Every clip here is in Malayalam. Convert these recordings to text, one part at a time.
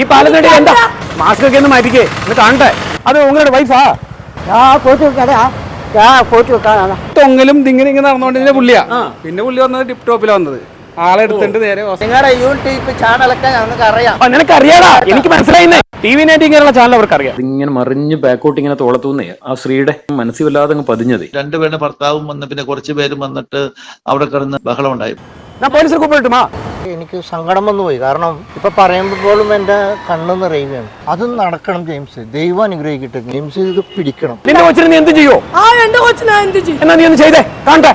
ഈ പാലത്തിനടി എന്താ മാസ്ക് ഒക്കെ ഒന്ന് മാറ്റിക്കേ ഒന്ന് കാണട്ടെ. അത് ഉങ്ങളുടെ വൈഫാ? തൊങ്ങലും തിങ്ങനെ ഇങ്ങനെ നടന്നുകൊണ്ടിരുന്ന പുള്ളിയാ. പിന്നെ പുള്ളി വന്നത് ടിപ് ടോപ്പിലാ വന്നത്. ആളെ എടുത്തിട്ട് നേരെ നിങ്ങളുടെ യൂട്യൂബ് ചാനലൊക്കെ ഞങ്ങൾക്ക് അറിയാം. നിനക്ക് അറിയാടാ, എനിക്ക് മനസ്സിലായിന്നേ. TV 19 കേരള ചാനൽ അവർക്ക് അറിയാം. ഇങ്ങനെ മറിഞ്ഞ് ബാക്കോട്ട് ഇങ്ങനെ തോളത്തൂന്നേ ആ സ്ത്രീയുടെ മനസ്സിൽ വല്ലാതെ അങ്ങ് പതിഞ്ഞത്. രണ്ടുപേരുടെ ഭർത്താവും വന്ന് പിന്നെ കുറച്ച് പേരും വന്നിട്ട് അവിടെ കിടന്ന് ബഹളം ഉണ്ടായി. ഞാൻ പോലീസിൽ കൂപ്പിട്ടുമാ. എനിക്ക് സങ്കടം വന്നു പോയി. കാരണം ഇപ്പൊ പറയുമ്പോഴും എന്റെ കണ്ണ് നിറയുകയാണ്. അത് നടക്കണം ജെയിംസ്, ദൈവം അനുഗ്രഹിക്കട്ടെ. ജെയിംസ് ഇത് പിടിക്കണം. നിന്റെ കൊച്ചിനെ നീ എന്ത് ചെയ്യോ? എന്റെ കൊച്ചിനെ എന്ത് ചെയ്യും? എന്നാ നീ ഒന്ന് ചെയ്തേ കാണട്ടെ.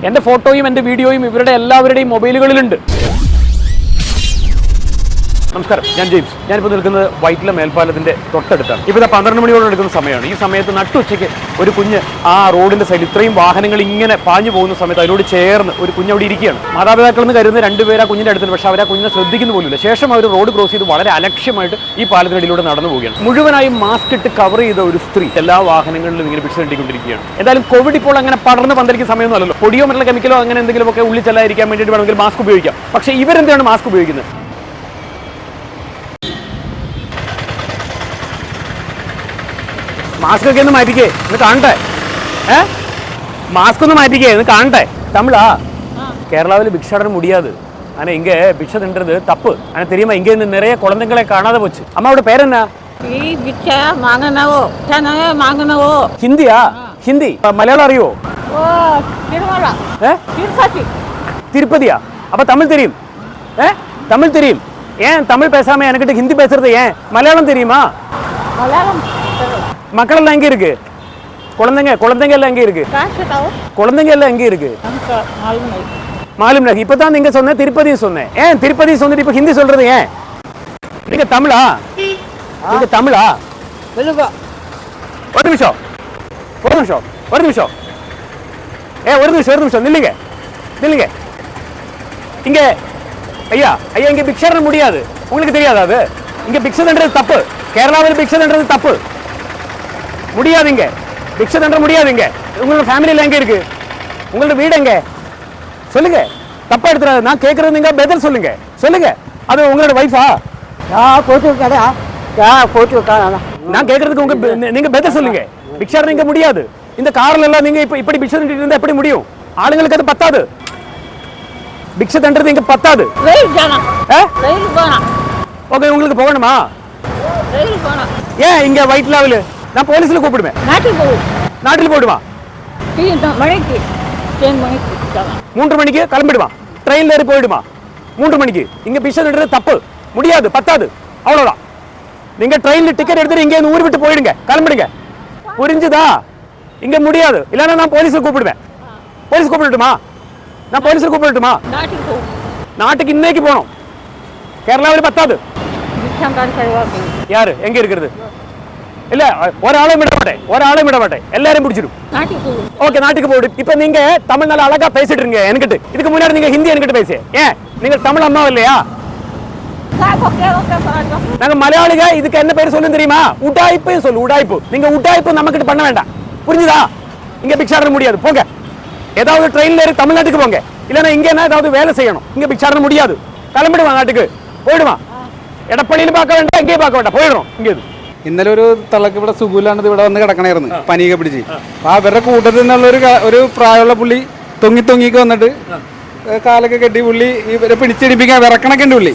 എന്റെ ഫോട്ടോയും എന്റെ വീഡിയോയും ഇവരുടെ എല്ലാവരുടെയും മൊബൈലുകളിലുണ്ട്. നമസ്കാരം, ഞാൻ ജെയിംസ്. ഞാനിപ്പോൾ നിൽക്കുന്നത് വൈറ്റില മേൽപ്പാലത്തിന്റെ തൊട്ടടുത്താണ്. ഇപ്പോൾ 12 മണിയോളം എടുക്കുന്ന സമയമാണ്. ഈ സമയത്ത് നട്ടുച്ചയ്ക്ക് ഒരു കുഞ്ഞ് ആ റോഡിന്റെ സൈഡിൽ ഇത്രയും വാഹനങ്ങൾ ഇങ്ങനെ പാഞ്ഞു പോകുന്ന സമയത്ത് അതിനോട് ചേർന്ന് ഒരു കുഞ്ഞ് അവിടെ ഇരിക്കുകയാണ്. മാതാപിതാക്കൾ എന്ന് കരുതുന്ന രണ്ടുപേർ ആ കുഞ്ഞിന്റെ അടുത്തുണ്ട്. പക്ഷേ അവർ ആ കുഞ്ഞിനെ ശ്രദ്ധിക്കുന്ന പോലുമില്ല. ശേഷം അവർ റോഡ് ക്രോസ് ചെയ്ത് വളരെ അലക്ഷ്യമായിട്ട് ഈ പാലത്തിനടിയിലൂടെ നടന്നു പോവുകയാണ്. മുഴുവനായും മാസ്ക് ഇട്ട് കവർ ചെയ്ത ഒരു സ്ത്രീ എല്ലാ വാഹനങ്ങളിലും ഇങ്ങനെ പിടിച്ചു കെട്ടിക്കൊണ്ടിരിക്കുകയാണ്. എന്തായാലും കോവിഡ് ഇപ്പോൾ അങ്ങനെ പടർന്ന് പന്തലിക്കുന്ന സമയമൊന്നും അല്ലല്ലോ. പൊടിയോ മറ്റുള്ള കെമിക്കലോ അങ്ങനെ എന്തെങ്കിലുമൊക്കെ ഉള്ളിൽ ചെല്ലാതിരിക്കാൻ വേണ്ടിയിട്ട് വേണമെങ്കിൽ മാസ്ക് ഉപയോഗിക്കാം. പക്ഷേ ഇവരെന്താണ് മാസ്ക് ഉപയോഗിക്കുന്നത്? മാസ്ക് ഒക്കെ ഒന്ന് മാറ്റിക്കേ ഒന്ന് കാണട്ടെ. மாஸ்க் வந்து மாட்டிக்கே இது காண்டே தமிழா கேரளாவில் பிக்ஷாடன முடியாது ஆனால் இங்கே பிக்ஷை தின்றது தப்பு. ஆனால் தெரியுமா இங்கே இருந்து நிறைய குழந்தைகளை காணாத போச்சு. அம்மாவோட பேர் என்ன? ஹிந்தியா? ஹிந்தி மலையாளம் அறிയോ? திருப்பதியா? அப்போ தமிழ் தெரியும்? தமிழ் தெரியும். ஏன் தமிழ் பேசாம என்கிட்ட ஹிந்தி பேசுறது ஏன்? மலையாளம் தெரியுமா? மக்கள் எல்லாம் எங்கே இருக்கு? குழந்தைங்க எல்லாம் எங்கே இருக்கு? குழந்தைங்க எல்லாம் எங்கே இருக்கு? மாலும் நகி. இப்போ தான் நீங்க சொன்ன திருப்பதியும் சொன்னேன். ஏன் திருப்பதி சொன்னது இப்போ ஹிந்தி சொல்றது ஏன்? நீங்க தமிழா? நீங்க தமிழா? ஒரு நிமிஷம் ஒரு நிமிஷம் ஒரு நிமிஷம் ஒரு நிமிஷம் நில்லுங்க இங்க ஐயா இங்க பிக்ஷை தர முடியாது. உங்களுக்கு தெரியாதா அது? இங்க பிக்ஷை தண்டது தப்பு. கேரளாவில் பிக்ஷை தண்டது தப்பு. முடியாதுங்க, பிக்ஷை தண்ட முடியாதுங்க. உங்களோட ஃபேமிலியில் எங்கே இருக்கு? உங்களோட வீடு எங்க? சொல்லுங்க. தப்பா எடுத்துறாரு. நான் கேட்கறது நீங்க பதில் சொல்லுங்க. அது உங்களோட வைஃபா? நான் கேட்கறதுக்கு நீங்க பதில் சொல்லுங்க. பிக்ஷை நீங்க முடியாது. இந்த கார்ல எல்லாம் நீங்க இப்படி பிக்ஷை தண்டிட்டு இருந்தா எப்படி முடியும்? ஆளுங்களுக்கு அது பத்தாது. பிக்ஷை தண்டது இங்க பத்தாது. ஓகே, உங்களுக்கு போகணுமா? ஏன் இங்க வயிட் லெவல்? நான் போலீஸ்ல கூப்பிடுவேன். நாட்டில் போடுமா? 3 மணிக்கு கிளம்பிடுமா? ட்ரெயின்ல ஏறி போயிடுமா? 3 மணிக்கு. இங்க பிக்ஷை தண்டது தப்பு. முடியாது, பத்தாது. அவ்வளவுதான். நீங்க ட்ரெயின்ல டிக்கெட் எடுத்துட்டு இங்க ஊர் விட்டு போயிடுங்க, கிளம்பிடுங்க. புரிஞ்சுதா? இங்க முடியாது. இல்லைன்னா நான் போலீஸ்ல கூப்பிடுவேன். போலீஸ் கூப்பிடட்டுமா? நான் போலீஸ்ல கூப்பிடட்டுமா? நாட்டுக்கு இன்னைக்கு போகணும். கேரளாவில் பத்தாது. யாரு எங்க இருக்கிறது? இல்ல ஒராளையும் விட மாட்டேன். எல்லாரையும் பிடிச்சிடும். ஓகே, நாட்டுக்கு போயிடு. இப்ப நீங்க தமிழ் நல்லா அழகா பேசிட்டு இருக்கீங்க என்கிட்ட. இதுக்கு முன்னாடி நீங்க ஹிந்தி என்கிட்ட பேசு. ஏன் நீங்க தமிழ் அம்மா இல்லையா? நாங்க மலையாளிக. இதுக்கு என்ன பேர் சொல்லு தெரியுமா? உடாய்ப்பு சொல்லு. உடாய்ப்பு. நீங்க உடாய்ப்பு நம்ம கிட்ட பண்ண வேண்டாம். புரிஞ்சுதா? இங்க பிக்ஷாடன முடியாது. போங்க, ஏதாவது ட்ரெயின்ல ஏறி தமிழ்நாட்டுக்கு போங்க. இல்லைன்னா இங்க என்ன ஏதாவது வேலை செய்யணும். இங்க பிக்ஷாடன முடியாது. கிளம்பிடுவான், നാட்டுக்கு போயிடுவான். എടപ്പള്ളിയിൽ பார்க்க വേണ്ട, എங்கே பார்க்க വേണ്ട, പോയിടണം. ഇங்கே ഇന്നലെ ഒരു തള്ളക്ക് ഇവിടെ സുഖമില്ലാണ്ട് ഇവിടെ വന്ന് കിടക്കണായിരുന്നു, പനിയൊക്കെ പിടിച്ച്. ആ അവരുടെ കൂട്ടത്തിൽ നിന്നുള്ള ഒരു പ്രായമുള്ള പുള്ളി തൊങ്ങിക്ക് വന്നിട്ട് കാലൊക്കെ കെട്ടി പുള്ളി ഇവരെ പിടിച്ചെടുപ്പിക്കാൻ വിറക്കണൊക്കെ ഉണ്ട് പുള്ളി.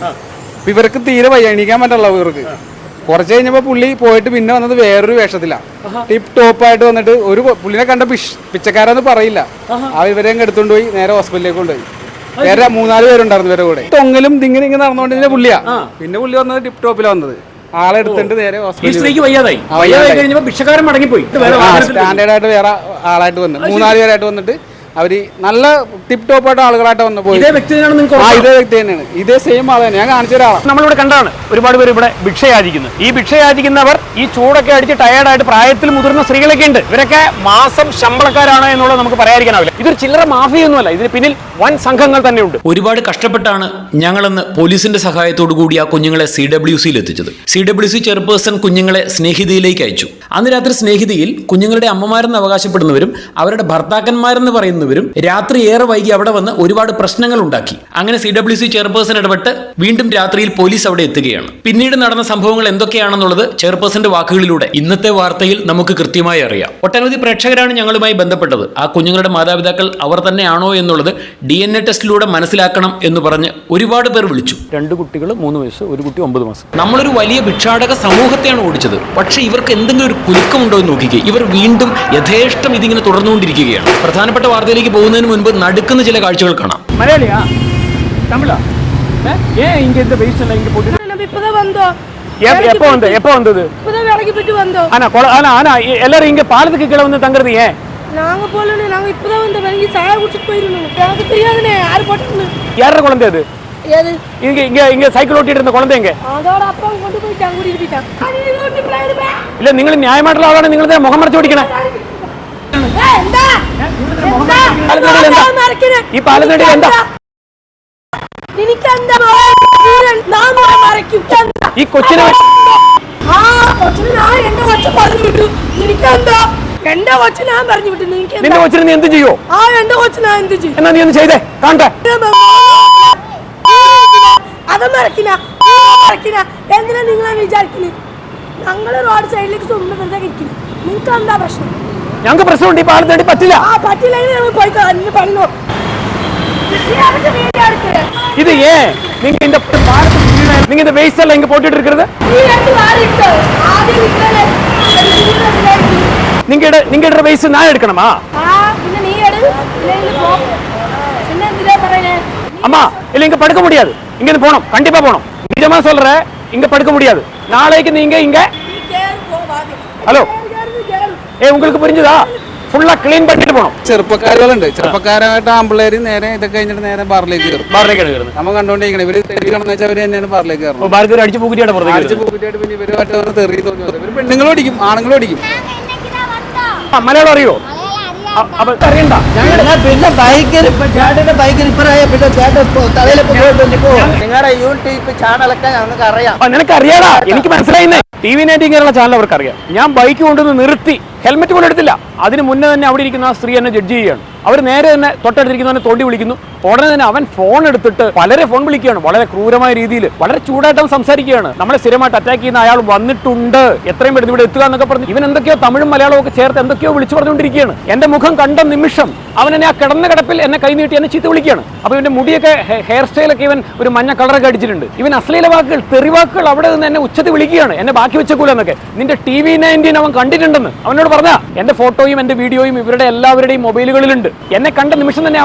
അപ്പൊ ഇവർക്ക് തീരെ വയ്യ, എണീക്കാൻ പറ്റുള്ള ഇവർക്ക്. കുറച്ച് കഴിഞ്ഞപ്പോൾ പുള്ളി പോയിട്ട് പിന്നെ വന്നത് വേറൊരു വേഷത്തിലാണ്. ടിപ്പ് ടോപ്പായിട്ട് വന്നിട്ട് ഒരു പുള്ളിനെ കണ്ട പിച്ചക്കാരെന്ന് പറയില്ല. ഇവരെയും എടുത്തോണ്ട് പോയി നേരെ ഹോസ്പിറ്റലിലേക്ക് കൊണ്ടുപോയി. വേറെ 3-4 പേരുണ്ടായിരുന്നു ഇവരുടെ കൂടെ. തൊങ്ങലും തിങ്ങനെ നടന്നുകൊണ്ടിരുന്ന പുള്ളിയാ. പിന്നെ പുള്ളി വന്നത് ടിപ്പ് ടോപ്പിലാണ് വന്നത്. ആളെ എടുത്തിട്ട് നേരെ ഹോസ്പിറ്റലിലേക്ക് വയ്യാതായി കഴിഞ്ഞപ്പോൾ ഭിക്ഷക്കാരൻ മടങ്ങിപ്പോയി. സ്റ്റാൻഡേർഡ് ആയിട്ട് വേറെ ആളായിട്ട് വന്നു. 3-4 പേരായിട്ട് വന്നിട്ട് അവര് നല്ല ടിപ്പ് ടോപ്പായിട്ട് ആളുകളായിട്ട് വന്നു പോയി. ഇതേ വ്യക്തി തന്നെയാണ്. ഇതേ സെയിം ആളാണ്. ഞാൻ കാണിച്ച ഒരാളാണ്. നമ്മളിവിടെ കണ്ടാണ് ഒരുപാട് പേര് ഇവിടെ ഭിക്ഷയാചിക്കുന്നത്. ഈ ഭിക്ഷയാചിക്കുന്നവർ ഈ ചൂടൊക്കെ അടിച്ച് ടയേർഡായിട്ട് പ്രായത്തിൽ മുതിർന്ന സ്ത്രീകളൊക്കെ ഉണ്ട്. ഇവരൊക്കെ മാസം ശമ്പളക്കാരാണ് എന്നുള്ളത് നമുക്ക് പറയാതിരിക്കാനാവില്ല. ഇതൊരു ചില്ലറ മാഫിയൊന്നുമല്ല. ഇതിന് പിന്നിൽ വൻ സംഘങ്ങൾ തന്നെയുണ്ട്. ഒരുപാട് കഷ്ടപ്പെട്ടാണ് ഞങ്ങളെന്ന് പോലീസിന്റെ സഹായത്തോടു കൂടി ആ കുഞ്ഞുങ്ങളെ CWCയിൽ എത്തിച്ചത്. CWC ചെയർപേഴ്സൺ കുഞ്ഞുങ്ങളെ സ്നേഹിതയിലേക്ക് അയച്ചു. അന്ന് രാത്രി സ്നേഹിതയിൽ കുഞ്ഞുങ്ങളുടെ അമ്മമാരെന്ന് അവകാശപ്പെടുന്നവരും അവരുടെ ഭർത്താക്കന്മാരെന്ന് പറയുന്നവരും രാത്രി ഏറെ വൈകി അവിടെ വന്ന് ഒരുപാട് പ്രശ്നങ്ങൾ ഉണ്ടാക്കി. അങ്ങനെ CWC ചെയർപേഴ്സൺ ഇടപെട്ട് വീണ്ടും രാത്രിയിൽ പോലീസ് അവിടെ എത്തുകയാണ്. പിന്നീട് നടന്ന സംഭവങ്ങൾ എന്തൊക്കെയാണെന്നുള്ളത് ചെയർപേഴ്സന്റെ വാക്കുകളിലൂടെ ഇന്നത്തെ വാർത്തയിൽ നമുക്ക് കൃത്യമായി അറിയാം. ഒട്ടനവധി പ്രേക്ഷകരാണ് ഞങ്ങളുമായി ബന്ധപ്പെട്ടത്. ആ കുഞ്ഞുങ്ങളുടെ മാതാപിതാക്കൾ അവർ തന്നെയാണോ എന്നുള്ളത് DNA ടെസ്റ്റിലൂടെ മനസ്സിലാക്കണം എന്ന് പറഞ്ഞ് ഒരുപാട് പേർ വിളിച്ചു. 2 കുട്ടികൾ 3 വയസ്സ്, ഒരു കുട്ടി 9 മാസം. നമ്മളൊരു വലിയ ഭിക്ഷാടക സമൂഹത്തെയാണ് ഓടിച്ചത്. പക്ഷേ ഇവർക്ക് എന്തെങ്കിലും ഒരു കുലുക്കമുണ്ടോ എന്ന് നോക്കിക്കേ. ഇവർ വീണ്ടും യഥേഷ്ടം ഇതിങ്ങനെ തുടർന്നുകൊണ്ടിരിക്കുകയാണ്. പ്രധാനപ്പെട്ട വാർത്തയിലേക്ക് പോകുന്നതിന് മുൻപ് നടുക്കുന്ന ചില കാഴ്ചകൾ കാണാം. മലയാളിയാ தமிழா இங்க இந்த வெயிட் எல்லாம் இங்க போட்டு நம்ம இப்பதான் வந்தோம். எப்போ வந்தது? இப்பதான் வேலைக்கு போயிட்டு வந்தோம். ஆனா எல்லாரும் இங்க பாலத்துக்கு கீழே வந்து தங்குறது ஏன்? நாங்க போலனே, நாங்க இப்பதான் வந்து வாங்கி சாய குடிச்சிட்டு போயிரணும். எனக்கு தெரியாதுனே யார் போட்டுன்னு. யார குழந்தை அது? ஏது? இங்க சைக்கிள் ஓட்டிட்டு இருந்த குழந்தை எங்க? அதோட அப்பா கொண்டு போயிட்டாங்க, கூட்டிட்டு போயிட்டாங்க. அது ஓட்டி போயிடுவே. இல்ல നിങ്ങൾ ന്യായമായിട്ടുള്ള ആളാണ്, നിങ്ങൾ മുഖം മറച്ചു ഓടിക്കണേ. എന്താ? ഈ പാലത്തിനടി എന്താ? നിനക്കെന്താ? ഞാൻ മറക്കും. ഈ കൊച്ചിനെ കൊച്ചിനെ ഞാൻ എന്റെ കൊച്ചു പറഞ്ഞു വിട്ടു. നിനക്കെന്താ? എന്റെ കൊച്ചു ഞാൻ പറഞ്ഞു വിട്ടു. നിന്റെ കൊച്ചിനെ നീ എന്ത് ചെയ്യോ? എന്റെ കൊച്ചു ഞാൻ എന്ത് ചെയ്യും? എന്നാ നീ ഒന്ന് ചെയ്തേ കാണട്ടെ. അത് മറക്കിന എന്തിനാ നിങ്ങളെ വിചാരിക്കുന്നത്? ഞങ്ങള് റോഡ് സൈഡിലേക്ക് സ്വന്തം വെറുതെ ഇരിക്കുന്നു. നിങ്ങൾക്ക് എന്താ പ്രശ്നം? ഞങ്ങൾക്ക് പ്രശ്നമുണ്ട്. ഈ പാലത്തേടി പറ്റില്ല. പറ്റില്ലെങ്കിൽ ഞങ്ങൾ പോയി പറഞ്ഞു. இது ஏன் நீங்க இந்த பாலத்துக்கு நீங்க இந்த வேஸ்ட் எல்லாம் இங்க போட்டுட்டு இருக்கிறது? நீங்க எடுற வேஸ்ட் நான் எடுக்கணுமா? அம்மா இல்ல இங்க படுக்க முடியாது. இங்க இருந்து போணும், கண்டிப்பா போணும். நிஜமா சொல்றேன், இங்க படுக்க முடியாது. நாளைக்கு நீங்க இங்க ஹலோ உங்களுக்கு புரிஞ்சுதா? ഫുള്ളാ ക്ലീൻ പണിട്ട് പോകണം. ചെറുപ്പക്കാരുകളുണ്ട്, ചെറുപ്പക്കാരായിട്ട് ആമ്പിള്ളേര് നേരെ ഇതൊക്കെ കഴിഞ്ഞിട്ട് നേരെ ബാറിലേക്ക് കയറും. ബാറിലേക്കാണ് കയറുന്നത്. നമ്മൾ കണ്ടോണ്ടിരിക്കണം. ഇവര് തെറിക്കണമെന്ന് വെച്ചാൽ അവര് തന്നെയാണ് ബാറിലേക്ക് കയറുന്നത്. ബാർക്ക് അടിച്ചു പൂക്കിട്ടാണ് പുറത്തേക്ക് അടിച്ച് പൂക്കിട്ടായിട്ട് പിന്നെ ഇവരുമായിട്ട് തെറി തോന്നി. ഇവര് പെണ്ണുങ്ങളും അടിക്കും, ആണുങ്ങളും അടിക്കും. മലയാളം അറിയോ? അപ്പൊ അറിയണ്ട. പിന്നെ ബൈക്കിൽ ഇപ്പറായ പിന്നെ നിങ്ങളുടെ യൂട്യൂബ് ചാനലൊക്കെ ഞങ്ങൾക്ക് അറിയാം. നിനക്ക് അറിയാടാ, എനിക്ക് മനസ്സിലായിന്നേ. TV 19 കേരള ചാനൽ അവർക്ക് അറിയാം. ഞാൻ ബൈക്ക് കൊണ്ടുവന്ന് നിർത്തി, ഹെൽമെറ്റ് പോലും എടുത്തില്ല. അതിന് മുന്നേ തന്നെ അവിടെ ഇരിക്കുന്ന ആ സ്ത്രീ എന്നെ ജഡ്ജ് ചെയ്യുകയാണ്. അവർ നേരെ തന്നെ തൊട്ടടുത്തിരിക്കുന്നവനെ തോണ്ടി വിളിക്കുന്നു. ഉടനെ തന്നെ അവൻ ഫോൺ എടുത്തിട്ട് പലരെ ഫോൺ വിളിക്കുകയാണ്. വളരെ ക്രൂരമായ രീതിയിൽ, വളരെ ചൂടായിട്ട് സംസാരിക്കുകയാണ്. നമ്മളെ സ്ഥിരമായിട്ട് അറ്റാക്ക് ചെയ്യുന്ന അയാൾ വന്നിട്ടുണ്ട്, എത്രയും പെട്ടെന്ന് ഇവിടെ എത്തുക എന്നൊക്കെ പറഞ്ഞു. ഇവൻ എന്തൊക്കെയോ തമിഴും മലയാളവും ഒക്കെ ചേർത്ത് എന്തൊക്കെയോ വിളിച്ചു പറഞ്ഞുകൊണ്ടിരിക്കുകയാണ്. എന്റെ മുഖം കണ്ട നിമിഷം അവൻ എന്നെ ആ കിടന്ന കിടപ്പിൽ എന്നെ കൈ നീട്ടി എന്നെ ചീത്ത വിളിക്കുകയാണ്. അപ്പൊ ഇവന്റെ മുടിയൊക്കെ ഹെയർ സ്റ്റൈലൊക്കെ ഇവൻ ഒരു മഞ്ഞ കളറൊക്കെ അടിച്ചിട്ടുണ്ട്. ഇവൻ അശ്ലീല വാക്കുകൾ, തെറിവാക്കുകൾ അവിടെ നിന്ന് എന്നെ ഉച്ചത്തിൽ വിളിക്കുകയാണ്. എന്നെ ബാക്കി വെച്ചേക്കൂല എന്നൊക്കെ. നിന്റെ TV 19 അവൻ കണ്ടിട്ടുണ്ടെന്ന് അവനോട് പറഞ്ഞ എന്റെ ഫോട്ടോയും എന്റെ വീഡിയോയും ഇവരുടെ എല്ലാവരുടെയും മൊബൈലുകളിലുണ്ട്. എന്നെ കണ്ട നിമിഷം തന്നെ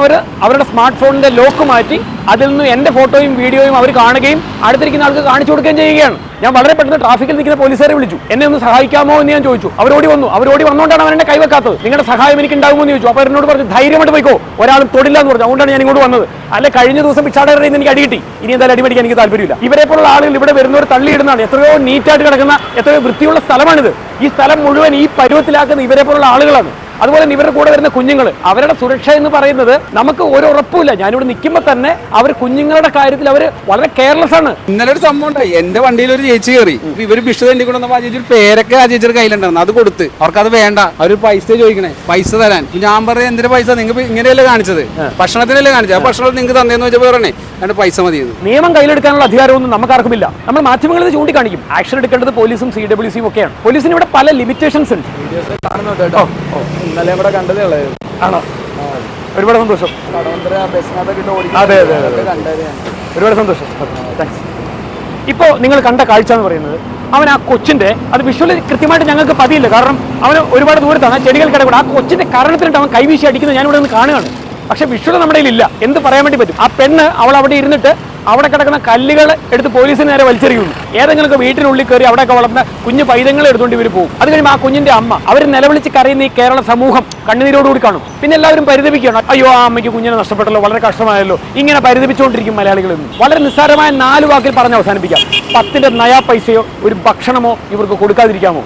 അവരുടെ സ്മാർട്ട് ഫോണിന്റെ ലോക്ക് മാറ്റി അതിൽ നിന്ന് എന്റെ ഫോട്ടോയും വീഡിയോയും അവർ കാണുകയും അടുത്തിരിക്കുന്ന ആൾക്ക് കാണിച്ചു കൊടുക്കുകയും ചെയ്യുകയാണ്. ഞാൻ വളരെ പെട്ടെന്ന് ട്രാഫിക്കിൽ നിൽക്കുന്ന പോലീസുകാരെ വിളിച്ചു. എന്നെ ഒന്ന് സഹായിക്കാമോ എന്ന് ഞാൻ ചോദിച്ചു. അവരോടി വന്നു. അവരോടി വന്നുകൊണ്ടാണ് അവൻ എന്നെ കൈവെക്കാത്തത്. നിങ്ങളുടെ സഹായം എനിക്ക് ഉണ്ടാകുമോ എന്ന് ചോദിച്ചു. അപ്പോൾ എന്നോട് പറഞ്ഞു ധൈര്യമായിട്ട് പോയിക്കോ, ഒരാളും തൊടില്ല എന്ന് പറഞ്ഞു. അതുകൊണ്ടാണ് ഞാൻ ഇങ്ങോട്ട് വന്നത്. അല്ലെ കഴിഞ്ഞ ദിവസം ഭിക്ഷാടകരുടെ എനിക്ക് അടി കിട്ടി. ഇനി എന്തായാലും അടിമടിക്കാൻ എനിക്ക് താല്പര്യമില്ല. ഇവരെ പോലുള്ള ആളുകൾ ഇവിടെ വരുന്നവർ തള്ളിയിടുന്നതാണ്. എത്രയോ നീറ്റായിട്ട് കിടക്കുന്ന എത്രയോ വൃത്തിയുള്ള സ്ഥലമാണിത്. ഈ സ്ഥലം മുഴുവൻ ഈ പരുവത്തിലാക്കുന്ന ഇവരെ പോലുള്ള ആളുകളാണ്. അതുപോലെ തന്നെ ഇവരുടെ കൂടെ വരുന്ന കുഞ്ഞുങ്ങൾ, അവരുടെ സുരക്ഷ എന്ന് പറയുന്നത് നമുക്ക് ഒരു ഉറപ്പുമില്ല. ഞാനിവിടെ നിൽക്കുമ്പോൾ തന്നെ അവർ കുഞ്ഞുങ്ങളുടെ കാര്യത്തിൽ അവർ വളരെ കെയർലെസ് ആണ്. ഇന്നലെ ഒരു സംഭവം ഉണ്ടായി. എന്റെ വണ്ടിയിൽ ഒരു ചേച്ചി കയറി. ഇവര് ഭിക്ഷ തണ്ടി കൊണ്ടുവന്നപ്പോൾ ആ ചേച്ചി ഒരു പേരൊക്കെ ആ ചേച്ചിയുടെ കയ്യിലുണ്ടായിരുന്നു. അത് കൊടുത്ത് അവർക്കത് വേണ്ട, അവർ പൈസ ചോദിക്കണേ, പൈസ തരാൻ. ഞാൻ പറയാം എന്തിന്റെ പൈസ, നിങ്ങൾ ഇങ്ങനെയല്ലേ കാണിച്ചത്, ഭക്ഷണത്തിനല്ലേ കാണിച്ചത്, ആ ഭക്ഷണം നിങ്ങൾക്ക് തന്നേന്ന് വെച്ചപ്പോൾ പറഞ്ഞേ അതിന്റെ പൈസ മതിയെന്ന്. നിയമം കയ്യിലെടുക്കാനുള്ള അധികാരമൊന്നും നമുക്കാർക്കുമില്ല. നമ്മൾ മാധ്യമങ്ങളിൽ ഇത് ചൂണ്ടിക്കാണിക്കും. ആക്ഷൻ എടുക്കേണ്ടത് പോലീസും CWCയും ഒക്കെയാണ്. പോലീസിന് ഇവിടെ പല ലിമിറ്റേഷൻസ് ഉണ്ട്. ഇന്നലെ ഇവിടെ കണ്ടതേ ഉള്ളായിരുന്നു. ആണോ? ഒരുപാട് സന്തോഷം. അതെ അതെ ഒരുപാട് സന്തോഷം. താങ്ക്സ്. ഇപ്പോൾ നിങ്ങൾ കണ്ട കാഴ്ച എന്ന് പറയുന്നത് അവൻ ആ കൊച്ചിന്റെ, അത് വിഷ്വലി കൃത്യമായിട്ട് ഞങ്ങൾക്ക് പതിയില്ല, കാരണം അവന് ഒരുപാട് ദൂരത്താണ് ചെടികൾക്കിടകൂടെ ആ കൊച്ചിന്റെ കാരണത്തിനിട്ട് അവൻ കൈവീശി അടിക്കുന്നത് ഞാനിവിടെ നിന്ന് കാണുകയാണ്. പക്ഷെ വിഷ്വൽ നമ്മുടെ ഇല്ല. എന്ത് പറയാൻ വേണ്ടി പറ്റും? ആ പെണ്ണ് അവൾ അവിടെ ഇരുന്നിട്ട് അവിടെ കിടക്കുന്ന കല്ലുകൾ എടുത്ത് പോലീസിന് നേരെ വലിച്ചെറിയുന്നു. ഏതെങ്കിലുമൊക്കെ വീട്ടിനുള്ളിൽ കയറി അവിടെയൊക്കെ വളർന്ന കുഞ്ഞു പൈതങ്ങളെ എടുത്തുകൊണ്ട് ഇവർ പോകും. അത് കഴിയുമ്പോൾ ആ കുഞ്ഞിന്റെ അമ്മ അവർ നിലവിളിച്ച് കരയുന്ന ഈ കേരള സമൂഹം കണ്ണുനീരോടുകൂടി കാണും. പിന്നെ എല്ലാവരും പരിതപിക്കുകയാണ്, അയ്യോ ആ അമ്മയ്ക്ക് കുഞ്ഞിനെ നഷ്ടപ്പെട്ടല്ലോ, വളരെ കഷ്ടമായല്ലോ. ഇങ്ങനെ പരിതപിച്ചുകൊണ്ടിരിക്കും മലയാളികളിൽ നിന്ന്. വളരെ നിസ്സാരമായ 4 വാക്കിൽ പറഞ്ഞ് അവസാനിപ്പിക്കാം. 10ന്റെ നയാ പൈസയോ ഒരു ഭക്ഷണമോ ഇവർക്ക് കൊടുക്കാതിരിക്കാമോ?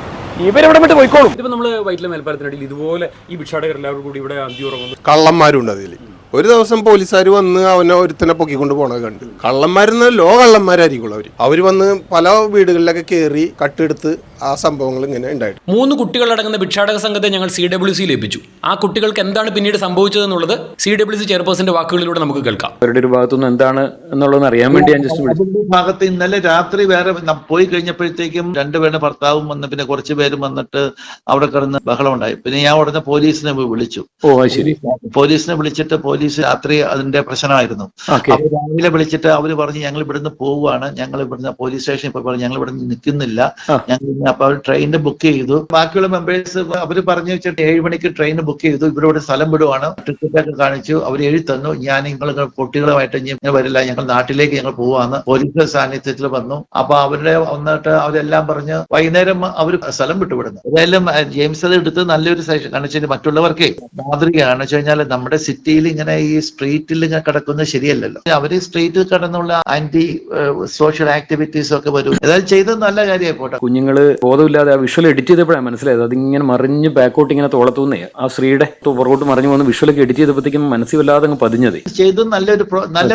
ഇവരെവിടെ വിട്ട് പോയിക്കോളും. ഇപ്പൊ നമ്മള് വൈറ്റിലെ മേൽപ്പാലത്തിനടിയിൽ ഇതുപോലെ ഈ ഭിക്ഷാടകർ എല്ലാവരും കൂടി ഇവിടെ അന്തി ഉറങ്ങുന്നു. കള്ളന്മാരുണ്ട് അതിൽ. ഒരു ദിവസം പോലീസുകാർ വന്ന് അവനെ ഒരുത്തനെ പൊക്കിക്കൊണ്ട് പോണത് കണ്ട്. കള്ളന്മാരെന്നല്ലോ കള്ളന്മാരായിരിക്കും അവർ വന്ന് പല വീടുകളിലൊക്കെ കയറി കട്ടെടുത്ത് ആ സംഭവങ്ങൾ ഇങ്ങനെ ഉണ്ടായിട്ട് 3 കുട്ടികളടങ്ങുന്ന ഭിക്ഷാടക സംഘത്തെ ഞങ്ങൾ CWC ഏൽപ്പിച്ചു. ആ കുട്ടികൾക്ക് എന്താണ് പിന്നീട് സംഭവിച്ചതെന്നുള്ളത് CWC ചെയർപേഴ്സന്റെ വാക്കുകളിലൂടെ നമുക്ക് കേൾക്കാം. അവരുടെ ഒരു ഭാഗത്തുനിന്ന് എന്താണ് എന്നുള്ളതെന്ന് അറിയാൻ വേണ്ടി ഞാൻ ജസ്റ്റ് വിളിച്ചു. ഭാഗത്ത് ഇന്നലെ രാത്രി വേറെ പോയി കഴിഞ്ഞപ്പോഴത്തേക്കും 2 പേരുടെ ഭർത്താവും വന്ന് പിന്നെ കുറച്ച് പേരും വന്നിട്ട് അവിടെ കിടന്ന് ബഹളം ഉണ്ടായി. പിന്നെ ഞാൻ ഉടനെ പോലീസിനെ വിളിച്ചു. ശരി. പോലീസിനെ വിളിച്ചിട്ട് പോലീസ് രാത്രി അതിന്റെ പ്രശ്നമായിരുന്നു. അവർ രാവിലെ വിളിച്ചിട്ട് അവര് പറഞ്ഞു ഞങ്ങൾ ഇവിടുന്ന് പോവുകയാണ്, ഞങ്ങൾ ഇവിടുന്ന് പോലീസ് സ്റ്റേഷനിൽ പോയി പറഞ്ഞു ഞങ്ങൾ ഇവിടുന്ന് നിൽക്കുന്നില്ല, ഞങ്ങൾ അപ്പൊ അവർ ട്രെയിനിന് ബുക്ക് ചെയ്തു. ബാക്കിയുള്ള മെമ്പേഴ്സ് അവർ പറഞ്ഞു വെച്ചിട്ട് 7 മണിക്ക് ട്രെയിൻ ബുക്ക് ചെയ്തു, ഇവരോട് സ്ഥലം വിടുവാണ്, ടിക്കറ്റൊക്കെ കാണിച്ചു. അവർ എഴുതി തന്നു, ഞാൻ നിങ്ങൾ കുട്ടികളുമായിട്ട് ഇനി വരില്ല, ഞങ്ങൾ നാട്ടിലേക്ക് ഞങ്ങൾ പോവാന്ന് പോലീസ് സാന്നിധ്യത്തിൽ വന്നു. അപ്പൊ അവരുടെ വന്നിട്ട് അവരെല്ലാം പറഞ്ഞ് വൈകുന്നേരം അവർ സ്ഥലം വിട്ടുവിടുന്നു. ഏതായാലും ജെയിംസ് അത് എടുത്ത് നല്ലൊരു സെഷൻ കാണിച്ചു. മറ്റുള്ളവർക്ക് മാതൃകയാണ് വെച്ച് കഴിഞ്ഞാൽ നമ്മുടെ സിറ്റിയിൽ ഇങ്ങനെ ഈ സ്ട്രീറ്റിൽ ഇങ്ങനെ കിടക്കുന്നത് ശരിയല്ലല്ലോ. അവര് സ്ട്രീറ്റിൽ കിടന്നുള്ള ആന്റി സോഷ്യൽ ആക്ടിവിറ്റീസ് ഒക്കെ വരും. ഏതായാലും ചെയ്തത് നല്ല കാര്യമായി പോട്ടെ. കുഞ്ഞുങ്ങള് ബോധമില്ലാതെ ആ വിഷ്വൽ എഡിറ്റ് ചെയ്തപ്പോഴാണ് മനസ്സിലായത് അതിങ്ങനെ മറിഞ്ഞ് ബാക്കോട്ട് ഇങ്ങനെ തോളത്തൂന്നേ ആ സ്ത്രീയുടെ പുറകോട്ട് മറിഞ്ഞു പോകുന്ന വിഷ്വലൊക്കെ എഡിറ്റ് ചെയ്തപ്പോഴത്തേക്കും മനസ്സിൽ വല്ലാതെ അങ്ങ് പതിഞ്ഞത്. ചെയ്തത് നല്ല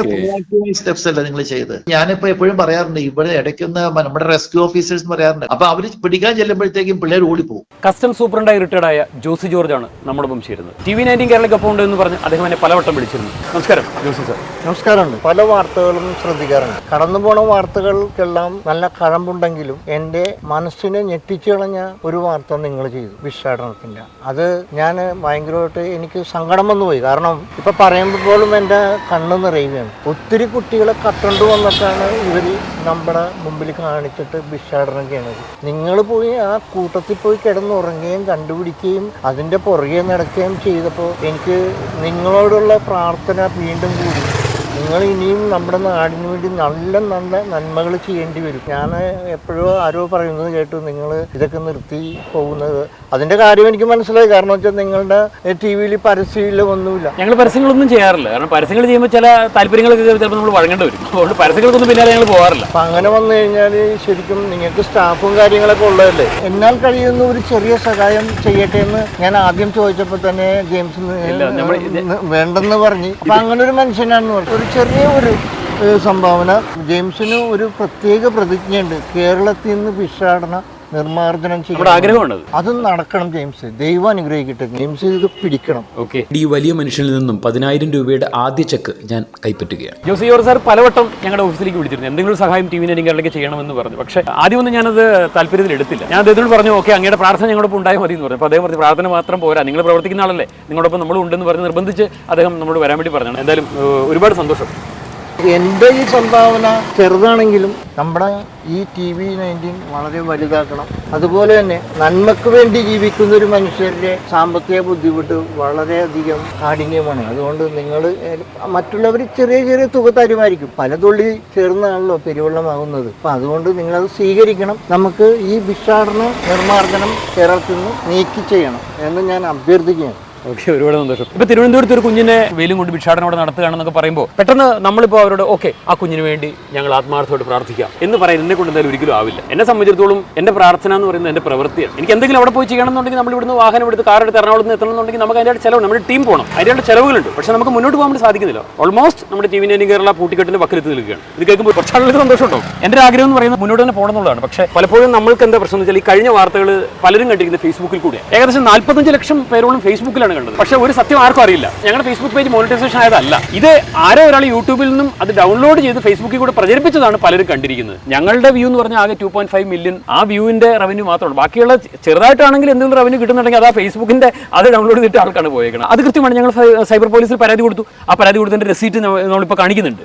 പ്രോആക്റ്റീവ് സ്റ്റെപ്സ് അല്ല നിങ്ങൾ ചെയ്ത്. ഞാനിപ്പോ എപ്പോഴും പറയാറുണ്ട്, ഇവിടെ ഇടയ്ക്കൊന്ന് നമ്മുടെ റെസ്ക്യൂ ഓഫീസേഴ്സ് പറയാറുണ്ട്, അപ്പൊ അവര് പിടിക്കാൻ ചെല്ലുമ്പോഴത്തേക്കും പിള്ളേർ ഓടിപ്പോകും. കസ്റ്റംസ് സൂപ്രണ്ടായി റിട്ടയർഡായ ജോസി ജോർജാണ് നമ്മോടൊപ്പം ചേരുന്നത്. TV19 കേരളയ്ക്കൊപ്പം ഉണ്ട് എന്ന് പറഞ്ഞ് അദ്ദേഹം എന്നെ പലവട്ടം വിളിച്ചിരുന്നു. നമസ്കാരം ജോസി സാർ. നമസ്കാരമുണ്ട്. പല വാർത്തകളും ശ്രദ്ധിക്കാറുണ്ട്. കടന്നു പോണ വാർത്തകൾക്കെല്ലാം നല്ല കഴമ്പുണ്ടെങ്കിലും എൻ്റെ മനസ്സിനെ ഞെട്ടിച്ചു കളഞ്ഞ ഒരു വാർത്ത നിങ്ങൾ ചെയ്തു, ഭിക്ഷാടനത്തിൻ്റെ. അത് ഞാൻ ഭയങ്കരമായിട്ട് എനിക്ക് സങ്കടം വന്നു പോയി. കാരണം ഇപ്പം പറയുമ്പോൾ പോലും എൻ്റെ കണ്ണ് നിറയുകയാണ്. ഒത്തിരി കുട്ടികളെ കട്ടുകൊണ്ട് വന്നിട്ടാണ് ഇവർ നമ്മുടെ മുമ്പിൽ കാണിച്ചിട്ട് ഭിക്ഷാടനം ചെയ്യണത്. നിങ്ങൾ പോയി ആ കൂട്ടത്തിൽ പോയി കിടന്നുറങ്ങുകയും കണ്ടുപിടിക്കുകയും അതിൻ്റെ പുറകെ നടക്കുകയും ചെയ്തപ്പോൾ എനിക്ക് നിങ്ങളോടുള്ള പ്രാർത്ഥന വീണ്ടും കൂടി. നിങ്ങൾ ഇനിയും നമ്മുടെ നാടിന് വേണ്ടി നല്ല നല്ല നന്മകൾ ചെയ്യേണ്ടി വരും. ഞാൻ എപ്പോഴും ആരോ പറയുന്നത് കേട്ടു നിങ്ങൾ ഇതൊക്കെ നിർത്തി പോകുന്നത്. അതിൻ്റെ കാര്യം എനിക്ക് മനസ്സിലായി. കാരണം വെച്ചാൽ നിങ്ങളുടെ TV-യിൽ പരസ്യമില്ല, ഒന്നുമില്ല. ഞങ്ങൾ പരസ്യങ്ങളൊന്നും ചെയ്യാറില്ല. കാരണം പരസ്യങ്ങൾ ചെയ്യുമ്പോൾ ചില താല്പര്യങ്ങളൊക്കെ ചിലപ്പോൾ നമ്മൾ വഴങ്ങേണ്ടി വരും. അതുകൊണ്ട് പരസ്യങ്ങൾക്കൊന്നും പിന്നാലെ ഞങ്ങൾ പോകാറില്ല. അപ്പം അങ്ങനെ വന്നു കഴിഞ്ഞാൽ ശരിക്കും നിങ്ങൾക്ക് സ്റ്റാഫും കാര്യങ്ങളൊക്കെ ഉള്ളതല്ലേ. എന്നാൽ കഴിയുന്ന ഒരു ചെറിയ സഹായം ചെയ്യട്ടെ എന്ന് ഞാൻ ആദ്യം ചോദിച്ചപ്പോൾ തന്നെ ജെയിംസ് വേണ്ടെന്ന് പറഞ്ഞ്. അപ്പം അങ്ങനെ ഒരു മനുഷ്യനാണെന്ന് പറഞ്ഞു. ഒരു ചെറിയ ഒരു സംഭാവന. ജെയിംസിന് ഒരു പ്രത്യേക പ്രതിജ്ഞയുണ്ട്, കേരളത്തിൽ നിന്ന് ഭിക്ഷാടന നിർമ്മാർജ്ജനം ചെയ്യണം. അതും നടക്കണം ജെയിംസ്. ദൈവം അനുഗ്രഹിക്കട്ടെ. ജെയിംസ് ഇത് പിടിക്കണം. ഈ വലിയ മനുഷ്യനിൽ നിന്നും 10,000 രൂപയുടെ ആദ്യ ചെക്ക് ഞാൻ കൈപ്പറ്റുകയാണ്. ജോസി ജോർജ് സാർ പലവട്ടം ഞങ്ങളുടെ ഓഫീസിലേക്ക് വിളിച്ചിരുന്നു, എന്തെങ്കിലും സഹായം TV19 കേരളയ്ക്ക് ചെയ്യണമെന്ന് പറഞ്ഞു. പക്ഷേ ആദ്യമൊന്നും ഞാനത് താല്പര്യത്തിൽ എടുത്തില്ല. ഞാൻ അദ്ദേഹത്തോട് പറഞ്ഞു, ഓക്കെ അങ്ങയുടെ പ്രാർത്ഥന ഞങ്ങളോടൊപ്പം ഉണ്ടായാൽ മതി എന്ന് പറഞ്ഞു. അപ്പോൾ അദ്ദേഹം പറഞ്ഞു, പ്രാർത്ഥന മാത്രം പോരാ, നിങ്ങൾ പ്രവർത്തിക്കുന്ന ആളല്ലേ, നിങ്ങളോടൊപ്പം നമ്മളും ഉണ്ടെന്ന് പറഞ്ഞ് നിർബന്ധിച്ച് അദ്ദേഹം നമ്മളോട് വരാൻ വേണ്ടി പറഞ്ഞാണ്. എന്തായാലും ഒരുപാട് സന്തോഷം. എൻ്റെ ഈ സംഭാവന ചെറുതാണെങ്കിലും നമ്മുടെ ഈ TV19 വളരെ വലുതാക്കണം. അതുപോലെ തന്നെ നന്മക്ക് വേണ്ടി ജീവിക്കുന്ന ഒരു മനുഷ്യരുടെ സാമ്പത്തിക ബുദ്ധിമുട്ട് വളരെയധികം കാഠിന്യമാണ്. അതുകൊണ്ട് നിങ്ങൾ മറ്റുള്ളവർ ചെറിയ ചെറിയ തുക തരുമായിരിക്കും, പല തുള്ളി ചേർന്നാണല്ലോ പെരുവെള്ളമാകുന്നത്. അപ്പം അതുകൊണ്ട് നിങ്ങളത് സ്വീകരിക്കണം. നമുക്ക് ഈ ഭിക്ഷാടന നിർമ്മാർജ്ജനം കേരളത്തിൽ നിന്ന് നീക്കി ചെയ്യണം എന്ന് ഞാൻ അഭ്യർത്ഥിക്കുകയാണ്. ഓക്കെ, ഒരുപാട് സന്തോഷം. ഇപ്പൊ തിരുവനന്തപുരത്ത് ഒരു കുഞ്ഞിനെ വെയിലും കൊണ്ട് ഭിക്ഷാടനം അവിടെ നടത്തുകയാണെന്നൊക്കെ പറയുമ്പോൾ പെട്ടെന്ന് നമ്മളിപ്പോൾ അവരോട് ഓക്കെ ആ കുഞ്ഞിന് വേണ്ടി ഞങ്ങൾ ആത്മാർത്ഥമായിട്ട് പ്രാർത്ഥിക്കാം എന്ന് പറയാൻ എന്നെ കൊണ്ട് എന്തായാലും ഒരിക്കലും ആവില്ല. എന്നെ സംബന്ധിച്ചിടത്തോളം എൻ്റെ പ്രാർത്ഥന എന്ന് പറയുന്നത് എൻ്റെ പ്രവൃത്തിയാണ്. എനിക്ക് എന്തെങ്കിലും അവിടെ പോയി ചെയ്യണമെന്നുണ്ടെങ്കിൽ നമ്മൾ ഇവിടുന്ന് വാഹനം എടുത്ത് കാർ എടുത്ത് എറണാകുളത്ത് നിന്ന് എത്തണമെന്നുണ്ടെങ്കിൽ നമുക്ക് അതിൻ്റെ ചിലവ്, നമ്മുടെ ടീം പോകണം, അതിൻ്റെ ചിലവുകളുണ്ട്. പക്ഷേ നമുക്ക് മുന്നോട്ട് പോകാൻ വേണ്ടി സാധിക്കുന്നില്ല. ഓൾമോസ്റ്റ് നമ്മുടെ TV19 കേരള പൂട്ടിക്കെട്ടിന്റെ വക്കലെത്തി നിൽക്കുകയാണ്. ഇത് കേൾക്കുമ്പോൾ കുറച്ചാളുകൾ സന്തോഷമുണ്ടോ? എൻ്റെ ആഗ്രഹം എന്ന് പറയുന്നത് മുന്നോട്ട് തന്നെ പോകണം എന്നുള്ളതാണ്. പക്ഷേ പലപ്പോഴും നമ്മൾക്ക് എന്താ പ്രശ്നം എന്ന് വെച്ചാൽ ഈ കഴിഞ്ഞ വാർത്തകൾ പലരും കണ്ടിരിക്കുന്നത് ഫേസ്ബുക്കിൽ കൂടെ. ഏകദേശം 45 ലക്ഷം പേരോളം ഫേസ്ബുക്കിലാണ് കണ്ടത്. പക്ഷേ ഒരു സത്യം ആർക്കും അറിയില്ല. ഞങ്ങളുടെ ഫേസ്ബുക്ക് പേജ് മോണിറ്റൈസേഷൻ ആയതല്ല. ഇത് ആരോ ഒരാൾ യൂട്യൂബിൽ നിന്നും അത് ഡൗൺലോഡ് ചെയ്ത് ഫേസ്ബുക്കിൽ കൂടെ പ്രചരിപ്പിച്ചതാണ് പലരും കണ്ടിരിക്കുന്നത്. ഞങ്ങളുടെ വ്യൂ എന്ന് പറഞ്ഞാൽ ആകെ 2.5 മില്യൺ. ആ വ്യൂവിന്റെ റവന്യൂ മാത്രമാണ്. ബാക്കിയുള്ള ചെറുതായിട്ടാണെങ്കിൽ എന്തെങ്കിലും റവന്യൂ കിട്ടുന്നുണ്ടെങ്കിൽ അത് ആ ഫേസ്ബുക്കിന്റെ അത് ഡൗൺലോഡ് ചെയ്തിട്ട് ആൾക്കാണ് പോയേക്കണം. അത് കൃത്യമാണ്. ഞങ്ങൾ സൈബർ പോലീസിൽ പരാതി കൊടുത്തു. ആ പരാതി കൊടുത്തതിന്റെ റെസീറ്റ് നമ്മളിപ്പോൾ കാണിക്കുന്നുണ്ട്.